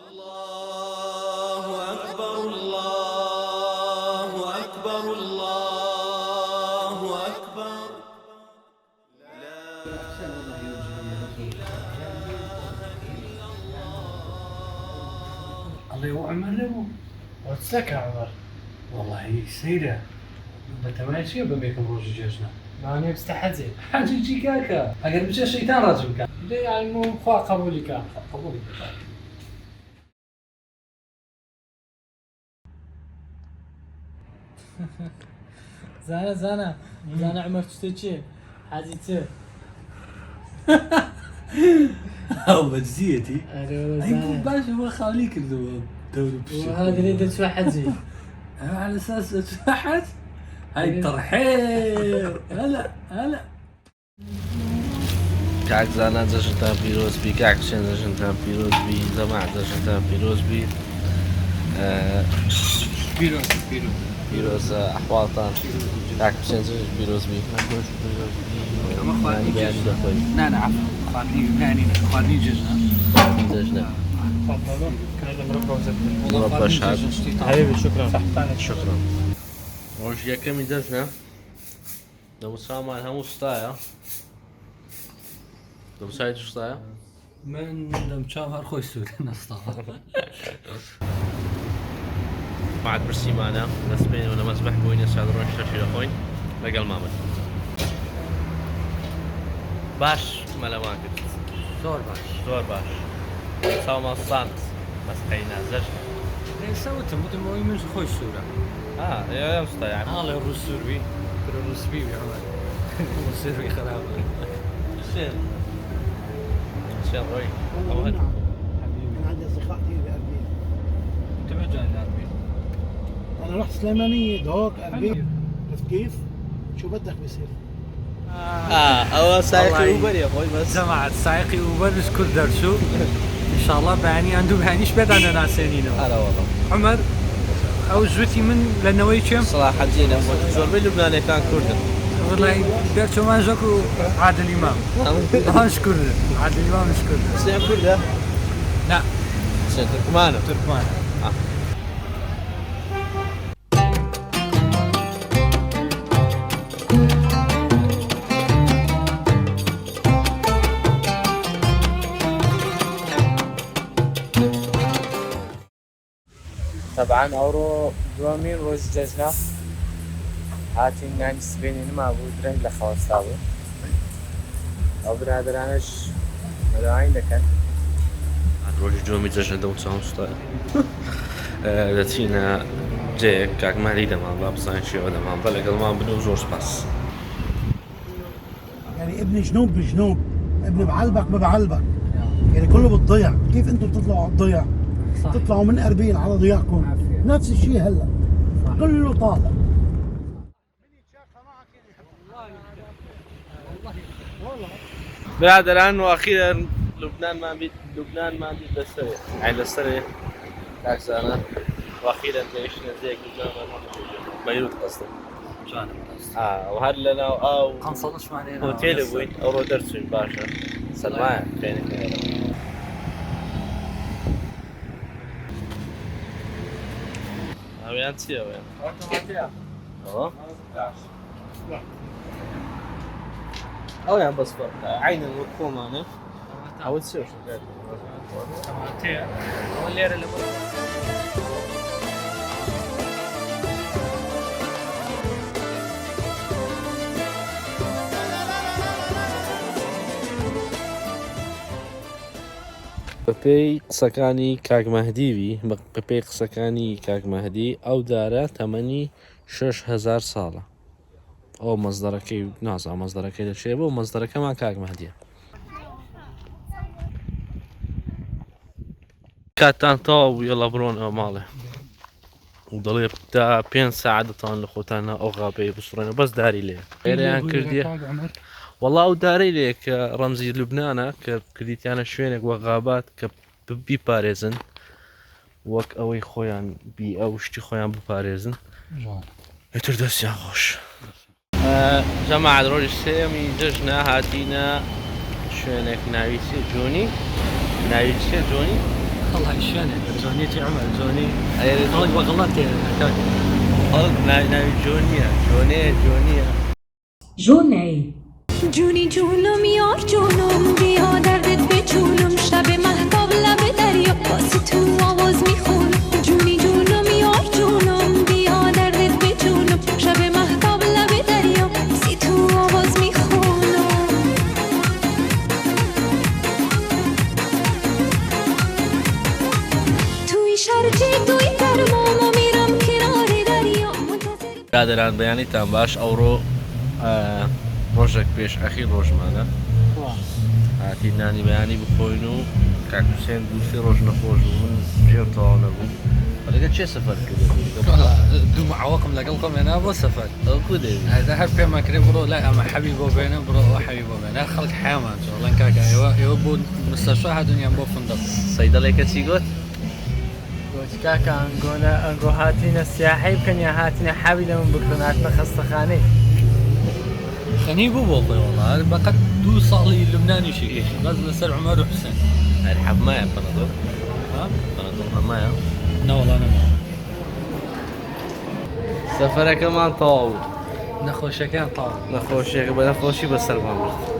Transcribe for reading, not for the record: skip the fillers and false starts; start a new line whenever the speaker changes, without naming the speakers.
الله أكبر الله أكبر الله أكبر.
الله يوعمر له وتسكى عمر والله سيدة انت ما يصير بميكم روج جيشنا
ما أنا بستحزي
حاجة جيكاكا أقل بس الشيطان رجل كان
ليه يعني مو خوا قبولك
قبولي
زانا عمر تشتكي حاجتي
أو بجزيتي
أيوة
أي
زانا
باش هو خاليك الدوري
وهذا اللي درت حجي
على أساس أتفحت هاي ترحيب هلا
كعك زانا زجنتان پیرۆز بی کاک حسێن زەژنتان پیرۆز بی زەماع زەژنتان پیرۆز بی پیرۆز ئەحواڵتان کاک حسێن زەژ پیرۆز بی نانی بەیانی دەخۆی
لا عفوا خواردني خواردني جزنا
زەژنە
هذا مربى وزبدة
مربى شعب
حبيبي شكرا
شكرا ڕۆژ یەکەمی دەژنە دەموسامان هەموو ستایە دەموسای ستایە
من لم شافها خوي سوري نصطها
بعد برسیمانە دەستبێنەوە لە مەزبەح بووینە سادڕۆن شەشی دەخۆین لەگەڵ مامەت باش مەلەمان کرد زۆر باش چاومان ساند بەس قەینا زەژنە
سويت مو من خوي سورة
ئێم ستایە
الله الروس سوري الروس بي يا عمر سوري خراب
حسين روي
أنا عندي أصدقاء كثير بأربيل.
انت ما جاي الاربعين
أنا رحت سليمانية دوك أربيل. عرفت كيف؟ شو بدك بيصير؟
ئەوە سایقی وبەر يا خۆی بەس
جماعة سايقي وبرز كل درسو ان شاء الله باني عنده بانيش بد انا ناسينينو
هلا والله
عمر او زوتي من لنوي كم
صراحة جينا زۆربەی لوبنانیەکان کوردن
والله درسو ما جاكو عادل امام اشكر عادل امام اشكر
حسين کوردە
لا
حسين ترکمانە
تركمان
طبعا أورو دوامين روز جزنا هاتين ناني سبيني ما بود رنگ لخواستابو أو برادرانش مدعين لكن
ڕۆژی دووەمی جەژنە دە و چاوم ستایە دەچینە جەیەک کاکمالی دەمان با بزانین شێوە دەمان بە لەگەڵمان بن و زۆر سپاس
يعني ابن جنوب بجنوب، ابن بعلبك ببعلبك. يعني كله بالضيع، كيف أنتم بتطلعوا على الضيع؟ تطلعوا من أربيل على ضيعكم، نفس الشيء هلا. كله طالع.
برادران وأخيرا لبنان ما بيت للسريع يعني للسريع كاكسانا وأخيرا جيشنا زيك بيروت قصدي وهلا لنا أو
قنصلش معنا
هوتيل وين أو درسون باشا سلمان خيرك أبيان تسيا وين أو يعني بس عين الوقوم أنا أو تسيا شو قاعد
والليرة اللي
بەپێی قسەکانی کاک مەهدیوی بەپێی قسەکانی کاک مەهدی ئەو دارە تەمەنی 6,000 ساڵە ئەو مەزدەرەکەی نازا مەزدەرەکەی دەچێت بۆ مەزدەرەکەمان کاک مەهدیە کاتتان تەواو بوو یەڵە بڕۆن ئەو ماڵێ و دەڵێ تا 5 ساعت دەتوان لە خۆتانە ئەو غابەی بسڕێنە بەس داری لێ خێرەیان کردیە والله ئەو دارەی لێ کە ڕەمزی لوبنانە کە کردیتیانە شوێنێک وە غابات کە بیپارێزن وەک ئەوەی خۆیان بی ئەو شتی خۆیان بپارێزن ئێتر دەستیان خۆش جەماعەت ڕۆژی سێمی جەژنە هاتینە شوێنێک ناوی چیە جۆنی ناوی چیە جۆنی
الله شلونه جوني تي عمر جوني
أي
خلق بغلط كاك
خلق ناوي جونية
جوني
جونی جونم یار جونم بیا دردت بچونم شب مهتاب لب دریا واسه تو آواز میخونم جونی جونم یار جونم بیا دردت بچونم شب مهتاب لب دریا واسه تو آواز میخونم توی شرجی توی درماما میرم کنار دریا منتظر
برادران بەیانیتان باش ئەوڕۆ ڕۆژێک پێش ئەخیر ڕۆژمانە هاتی نانی بەیانی بخۆین و کاک حوسێن دووسێ ڕۆژ نەخۆش و من ژێر تەواو نەبوو لەگە چێ سەفەر
دوو معوەقم لەگەڵ ئێنا بۆ سەفەر
ئەوکو دەوێت
هذا هەر پێمان کرێ بڕۆ لای ئەمە حەبی بۆ بێنە بڕۆ ئەوە حەبی بۆ بێنە خەڵک حیامان جۆڵەن کاکە ئێوە بۆ مستەشفا هاتوونیان بۆ فندق
سەیدەڵێکە چی گوت؟
گۆچ کاکە ئەنگۆ هاتینە سیاحی بکەن یا هاتینە حەوی لە من بکڕن هاتنە خەستەخانەی
خەنی بوو بۆ خۆی وەڵا بەقەت 2 ساڵی لوبنانی شێکی غەز لەسەر عومەر و حوسێن
هەر حەبمایە پەنەدۆر پەنەدۆر هەمایە
نەوەڵا نەما
سەفەرەکەمان تەواو
نەخۆشیەکان تاڵ
نەخۆشیەکە بە نەخۆشی بەسەرمان برد